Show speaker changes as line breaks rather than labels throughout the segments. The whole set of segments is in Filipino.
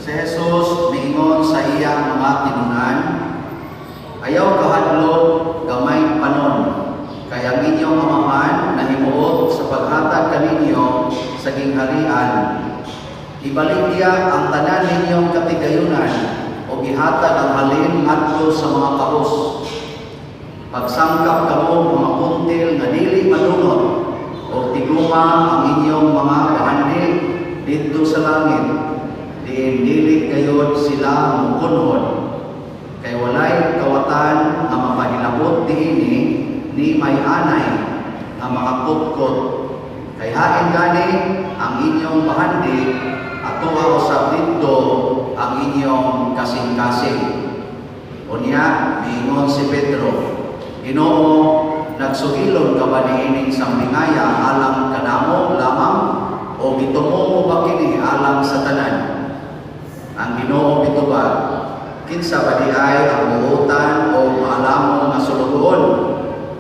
Si Jesus miingon sa iyang mga tinunan, ayaw kahadlok gamay panon, kaya ang inyong amahan na himuot sa paghatag kaninyo sa gingharian. Ibalik niya ang tanan ninyong katigayunan o ihatag ang halin adto sa mga kabus. Pagsangkap kamo mga puntil nga dili madunot o tiguma ang inyong mga bahandi dito sa langit. Diin dili kayod sila mukunhod. Kay walay kawatan nga mapahilabot diini ni may anay nga makakutkot. Kay hain gani ang inyong bahandi ato sa dito ang inyong kasing-kasing. Unya miingon si Pedro, Ginoo, nagsugilon ka ba niining sambingaya alang kanamo lamang o gitumo mo ba kini alang sa tanan? Ang Ginoo bituba, kinsa ba di ay ang buutan o maalamon nga sulugoon?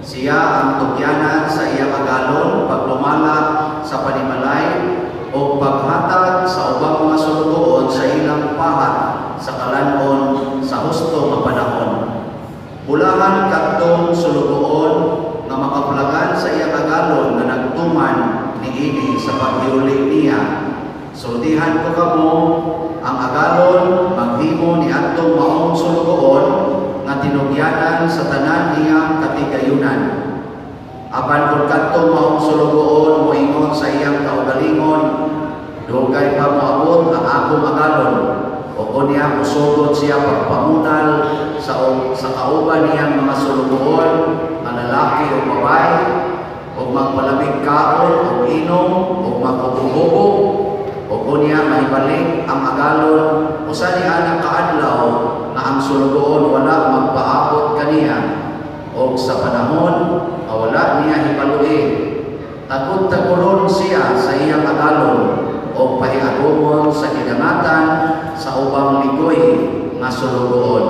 Siya ang tugyanan sa iyang agalon pagdumala sa panimalay o paghatag sa ubang mga sulugoon sa ilang pahat sa kalanon sa husto nga panahon. Bulahan kadtong sulugoon nga makapulagan sa iyang agalon nga nagtuman niini sa paghiuli niya. Sultihan ko kamo ang agalon maghimo ni adtong maong sulugoon nga tinugyanan sa tanan niyang katigayunan. Apan kung kadtong maong sulugoon moingon sa iyang kaugalingon, dugay pa moabot ang akong agalon. O kunya usugod siya pagpamunal sa kauban niyang mga sulugoon na lalaki o babae o magpalamig kaon o inom o magkukuhubog o kunya mahibalik ang agalon o sa niya kaadlaw na ang sulugoon wala magpaabot kaniya o sa panahon na wala niya hibaluin. Tagod-taguron siya sa iyang agalon o pahiagumon sa kidamatan sa ubang likoy nga sulugoon.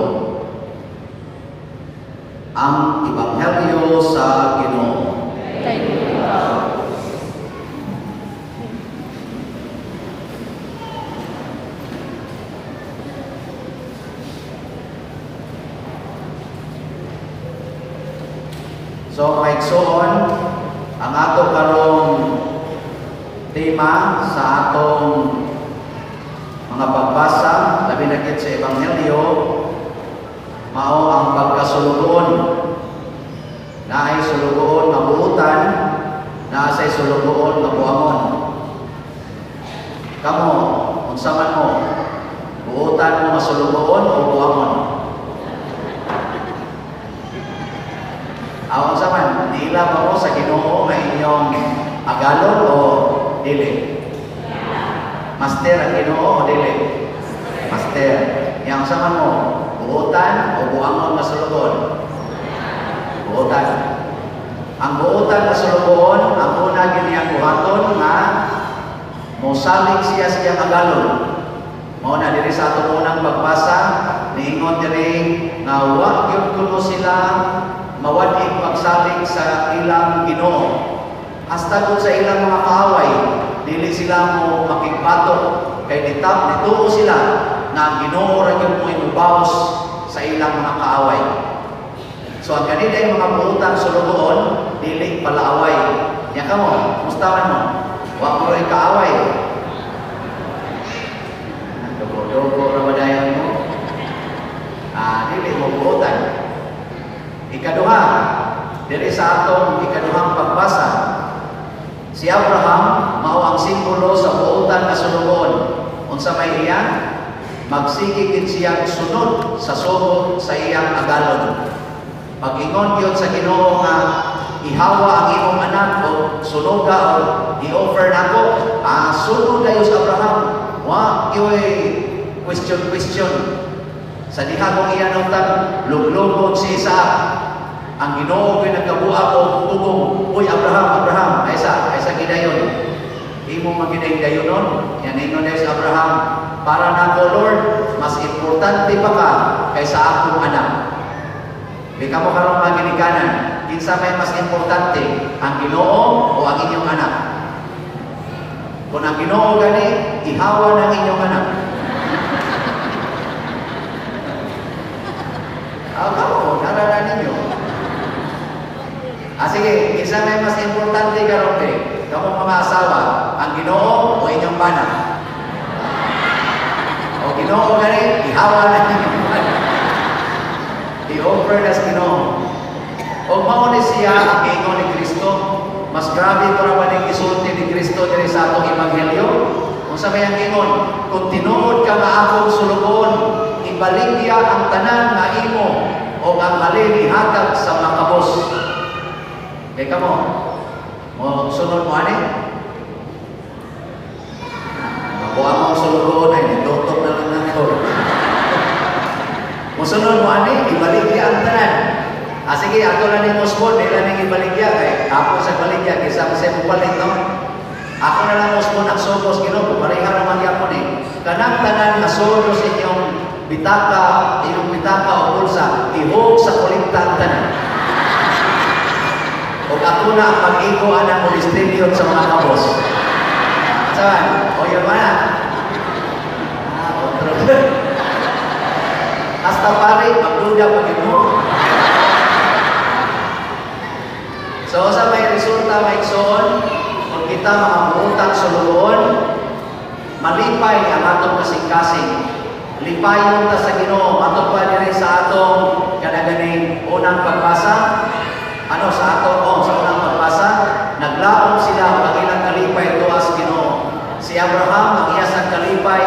Ang Ebanghelyo sa Ginoo.
Thank you, God.
So, maigsoon, ang ato karong tema sa atong mga pagbasa, labi na gid sa Ebanghelyo, mao ang pagkasulugoon. Naay sulugoon nga buutan, naasay sulugoon nga buamon. Kamo, unsa man mo? Buutan mo masulugoon o buamon? Unsa man? Niila ba mo sa Ginoo nga inyong agalon o dili? Master ang Ginoo o dili? Master. Yang sa man mo, buutan o buamon nga sulugoon? Buutan. Ang buutan nga sulugoon, ang una giniyang buhaton nga mosalig siya siyang agalon. Mao na diri sa ato unang pagbasa, niingon diri nga wa gyud kuno sila mawadig pagsalig sa ilang Ginoo. Hasta dun sa ilang mga kaaway, dili sila mo makigbatok kay dituo sila na ang Ginoo ra gyud mo imubaos sa ilang mga kaaway. So ang kanila yung mga buutan sulugoon, dili palaaway. Nya kamo, musta man mo? Wa mo ray kaaway. Dogo ra madayon mo. Dili mo buutan. Ikaduha, diri sa atong ikaduhang pagbasa, si Abraham mao ang simbolo sa buutan nga sulugoon. Unsa may iya? Magsigigit siyang sunod sa suhod sa iyang agalon. Pag-ingon yun sa Ginoo nga ihawa ang imong anak o sunuga o i-offer nako, sunod dayo sa Abraham. Wa yoy question. Sa diha kong iyanotag, luglugod si Isaac. Ang Ginoo ko'y nagkabuak o bugong, uy Abraham, ay sa gidayon. Imo magiday dayonon, yan ingon dayo sa Abraham, para na ko Lord, mas importante pa ka kaysa akong anak. Di ka mo karong maginikanan, kinsa may mas importante, ang Ginoo o ang inyong anak? Kung ang Ginoo gani, ihawa ng inyong anak. importante karon kay kamo mga asawa, ang Ginoo o inyong bana? O Ginoo gani, ihawa na inyong bana. I-offer na sa Ginoo. O mao ni siya ang ingon ni Kristo, mas grabe para ba ning isulti ni Kristo diri sa atong ebanghelyo? Kung sa may ang ingon, kung tinuod ka nga akong sulugon, ibaligya ang tanan nga imo o ang halin ihatag sa mga kabos. Kaya kamo, mo sunod mo ani? Mabuha mo sulugon ay nitotok na lang ako. Mo sunod mo ani, ibaligya ang tanan. Sige, ato lang ni Mosbon, nila nang ibaligya kay ako sa baligya kaysa sa mo palit no. Ako na lang Mosbon ang sugos Ginoo, pareha ra man gyapon eh. Kanang tanan nga sugos inyong bitaka o bulsa, ihog sa kolekta ang tanan. O ako na ang pag-iguan ng monasteryo sa mga kabos. Saan? O yun ba na? Hasta pare, magduda pag-imo. So sa may resulta may igsoon, kung kita mga muutang suluon, malipay ang atong kasing-kasing. Lipayon ta sa Ginoo, matod pa diri sa atong kanaganing unang pagbasa. Sa unang pagbasa, naglaom sila ang ilang kalipay tuas Ginoo. Si Abraham ang iyas ang kalipay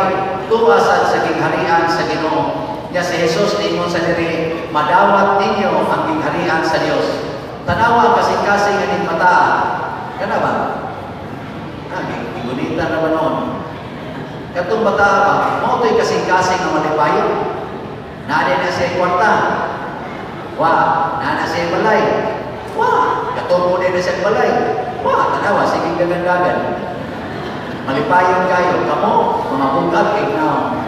tuasan sa gingharian sa Ginoo. Ya si Jesus ingon sa diri, madawat ninyo ang gingharian sa Dios. Tanawa kasing-kasing aning mata. Kana ba? Gunita na ba noon? Katong bata ba? Mo to'y kasing-kasing na malipayo. Nade na siya kwarta. Nana siya balay. Katong mo na siya balay. Tanawa, sige gagan-gagan. Malipayon kayo. Kamo, mga bungkag, ignaw.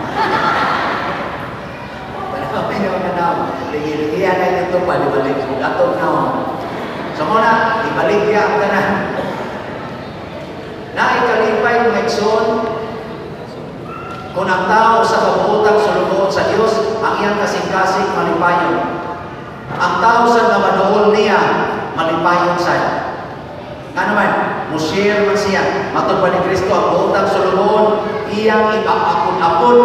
Tanawa, may naman na ligi-ligiyan na yung tupa, di balik. Atong naw. So muna, ibaligya ang tanan. Naikalipay ng igsoon, kung ang tao sa kabuutang sulugon sa Diyos, ang iyang kasing-kasing malipayon. Ang tao sa namanuol niya, malipayon sa nga naman, mushare man siya. Matod pa ni Kristo, ang buutang sulugon, iyang ipapapun-apun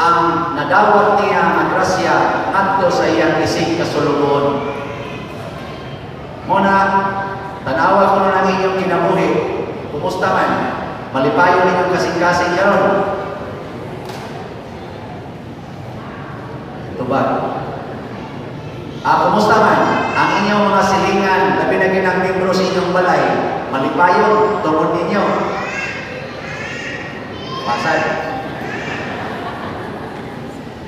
ang nadawat niya ang grasya ngadto sa iyang isig kasulugon. Muna, tanawa ko na lang inyong kinabuhi. Kumusta man? Malipayon ninyong kasing-kasing karon. Ito ba? Kumusta man? Ang inyong mga silingan, labi na ginang membro sa inyong balay, malipayon, tungkol ninyo. Pasal.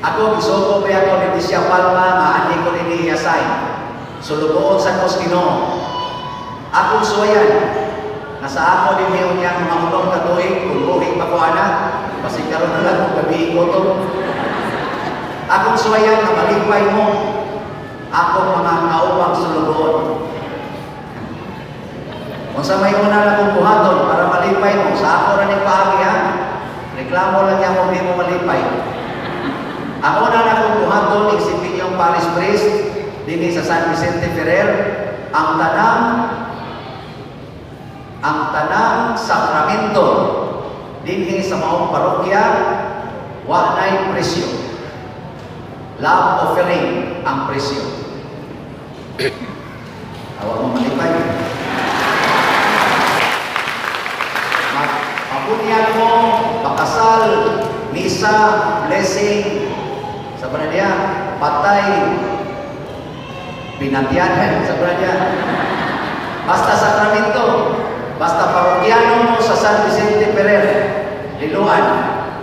Ako, isuko ba ako ni Bisya Palma, nga andi ko ni Yasay. Sulugoon sa Koskino. Akong suwayan, nasa ako din yung niyang mga ulong katuig, kung buhing pa ko anak, kasi karoon na lang kung gabi ko to. Akong suwayan na malipay mo, akong mga kaupang sulugoon. Kung sa may una na kong buhaton para malipay mo, sa ako na ni paagi ha, reklamo lang niya kung di mo malipay. Ako na kong buhaton, isipin yung Paris Priest, dini sa San Vicente Ferrer, ang tanang sakramento dinhi sa maong parokya wa nay presyo. Love offering ang presyo. Awak mo malipay. Mapunyan mo, pakasal, misa, blessing, sa dia, patay, pinatiyanan, sa dia. Basta sakramento, basta parokyano mo sa San Vicente Ferrer, liluan,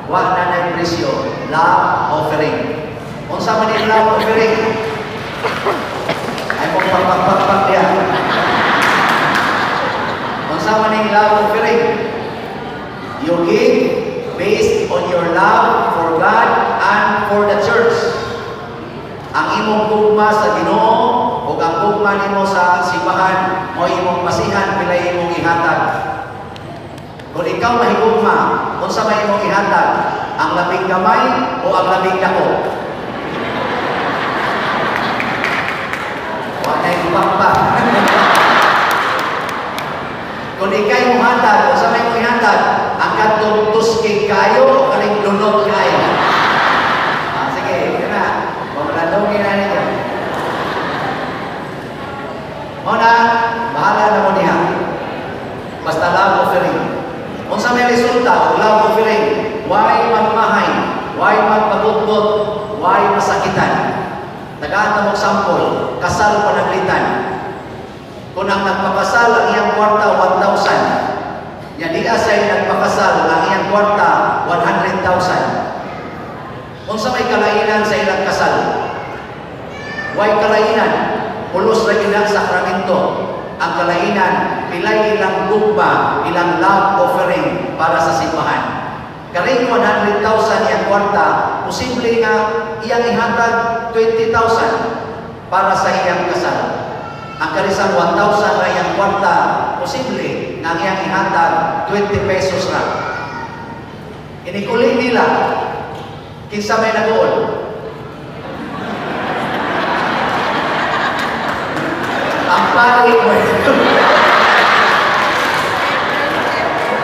wa na nay presyo, love offering. Unsa man yung love offering? Ay mo pagpagpagpag diya. Unsa man yung love offering? You give based on your love for God and for the church. Ang imong gugma sa Ginoo o ang gugma nimo sa simbahan o imong pasihan pilay imong ihatag. Kung ikaw mahigugma, unsa may imong ihatag? Ang labing gamay o ang labing dako? Wa nay pakpak. Kung ikay mo hatag, o sa may mo hatag, ang katong tuskig kayo, o kaling lunod kayo. Sige, yun na. Pamalandongin na ninyo. Muna, bahala na mo niya. Basta love offering. Kung sa may resulta, love offering, why magmahay, why magpagutgot, why masakitan. Tagaan mo sample, kasal panaglitan. Kung ang nagpakasal, ang iyang kwarta, 1,000. Yan, di asay nagpakasal, ang iyang kwarta, 100,000. Kung sa may kalainan sa ilang kasal, why kalainan? Pulos na ilang sakramento. Ang kalainan, pilay ilang gugba, ilang love offering para sa simbahan. Karing 100,000 iyang kwarta, posible nga iyang ihatag 20,000 para sa iyang kasal. Ang karisang 1,000 na iyang kwarta, posible nga iyang ihatag 20 pesos ra. Inikuli nila, kinsa may naguol. Ang pari mo.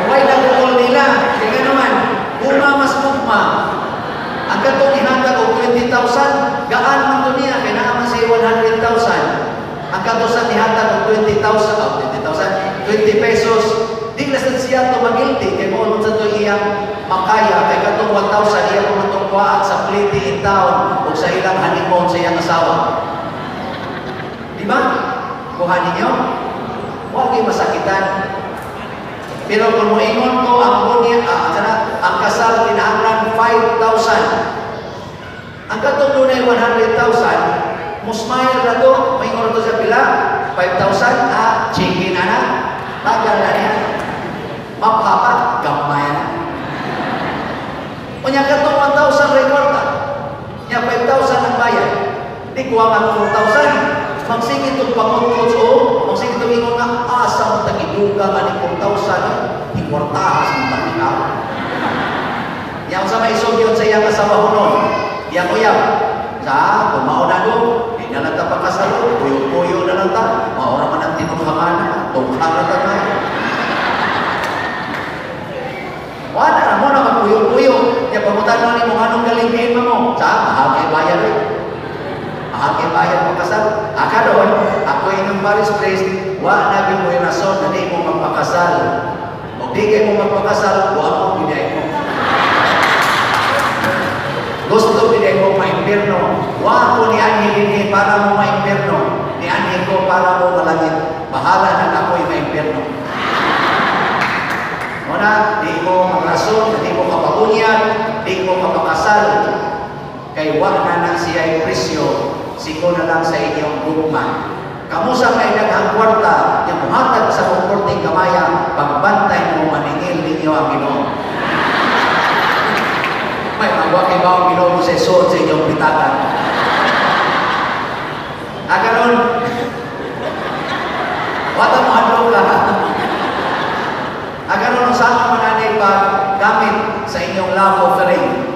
Huwag naguol nila. Kaya naman, mas mugma. Ang katong ihatag og 20,000, gaan man to niya, kaya naman siya 100,000. Ang katong sa ihatag og 20 pesos, di na siya to magilty, kaya mo sa to iyang makaya, kaya katong 1,000, iya mo itong kuhaan sa pliti in town, o sa ilang honeymoon sa iyang asawa. Di ba? Kuha ninyo? Huwag kayo masakitan. Pero kung moingon ko ang kasal kinahanglan 5,000. Ang katong dunay 100,000, musmail na to, moingon to sa pila, 5,000, chicken na. Tagal na niya. Mapapat, gamay na. Kung katong 1,000 rekorda, niya 5,000 ang bayad. Di kuha nga 4,000. Magsingit itong pangutod o magsingit itong ingon nga asang tagiduga nga ni 4,000 hingwartahas ng tagilaw. Yang sa may sugyot sa iyang asawa hunon, yang uyab, sa kumao na doon, di na lang ta pakasalo, puyo-puyo na lang ta, maura man ang tinunghangan, tungkang na ta na. Wala na mo na magpuyo-puyo, kaya pamutan mo ni mong anong galingiin mo, sa mahal kay bayan rin. Aking bayan mo kasal. Doon, ako inyong Paris Priest, wa na mo yung rason na di mo magpakasal. O di kayo mo magpakasal, wa mo biday mo. Gusto biday mo ma-impierno. Wa ko ni anhilin para mo ma-impierno. Ni anhil ko para mo malangit. Bahala na ako'y ma-impierno. Muna, di mo magrason, di mo kapagunyan, di mo kapakasal. Kay wa na siya'y presyo. Siko na lang sa inyong gugma. Kamusa kay daghang kwarta, yung muhatag sa komporting kamaya, pagbantay mo maningil ninyo ang Ginoo. May magwaki ba ang Ginoo mo sa isuot sa inyong pitakan? Aganon, wata mo hadlong ka. Aganon, saan mananay pa gamit sa inyong love offering?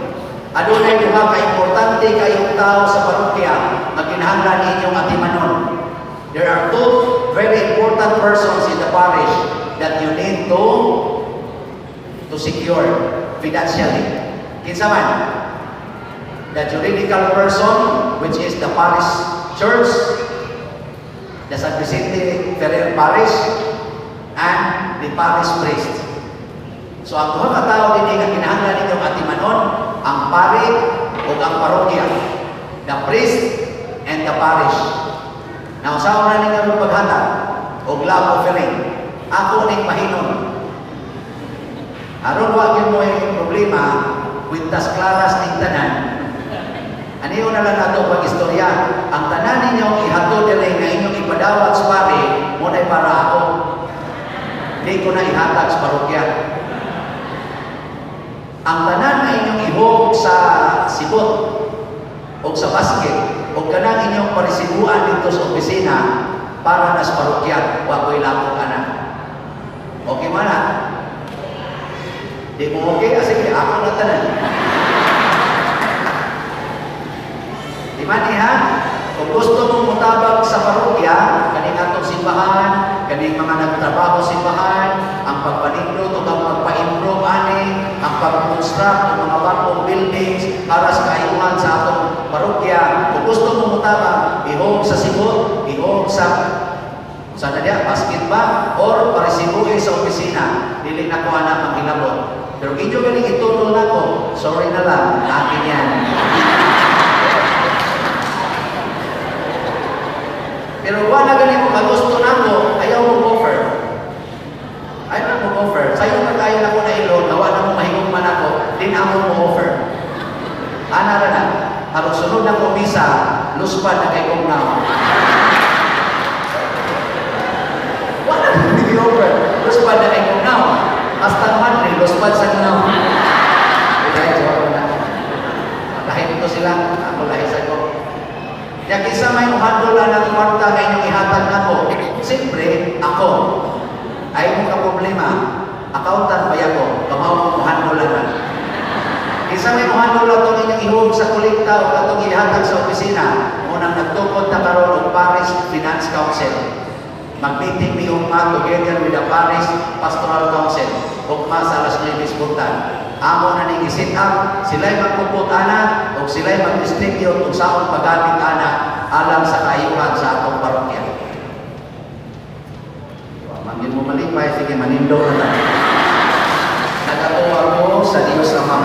Adunay duha ka importante kayong tao sa parokya na kinahanglan ninyong atimanon. There are two very important persons in the parish that you need to secure financially. Kinsa man? The juridical person, which is the parish church, the San Vicente Ferrer Parish, and the parish priest. So ang duha ka tao din nga kinahanglan ninyong atimanon, ang pari o ang parokya, the priest and the parish. Now, sa una ninyo paghatag o love offering, ako ning mahinon. Aron wa gyud mo yung problema, kwintas klaras ning tanan. Aniyo na lang nato pag-istorya. Ang tanan ninyo ihatod diri nga inyong ipadawat sa pari, mo na para ako. Di ko na ihatag sa parokya. Ang tanan na inyong ihog sa sibot o sa basket o kanang inyong parisibuan dito sa opisina para na sa parokya, wako'y lakong anak. Okay man na? Di mo okay? Sige, ako na tanan. Di man ha? Kung gusto mong mutabag sa parokya, kaning atong simbahan, kaning mga nagtrabaho simbahan, ang pagpanindot o ang pagpa-improve ani, ang pag-construct ng mga bagong buildings para sa kaayuhan sa atong parokya. Kung gusto mong mutabag, ihog sa Cebu, ihog sa sana dia, basket ba? Or parisibuhin sa opisina. Dili na ko anak ang hilabot. Pero inyo galing itulong na ko. Sorry na lang, akin yan. Pero wala galing mo kagusto na ko, ayaw mo offer. Ayaw mo offer. Sa'yo na kaya na ko na ilog, nawa na mo mahigong man ako, din ako mo offer. Ana na na. Harap sunod na ko visa, luspad na kay kong now. Wala na hindi offer. Luspad na kay kong now. Hasta madre, luspad sa now. Dahil jawab na. Lahit ito sila, ako lahit sa ko. Kaya kisa may uhandula ng kwarta na inyong ihatag na ko. Siyempre, ako. Ay mo ka problema. Accountant ba ako? Kamaw mo uhandula na. Kisa may uhandula itong inyong ihog sa kolekta o itong ihatag sa opisina. Unang nagtukod na karoon ng Paris Finance Council. Mag-meeting mi umma together with the Paris Pastoral Council. Ukma sa alas 9 buntan. Amo na ning i-sit up, sila'y magpuput ana, o sila'y mag-distribute kung saan paggamit ana, alang sa kaayuhan sa atong parokya. Mangin mo malipay, sige manindo na lang. Nagatuwa ko sa Diyos Ama.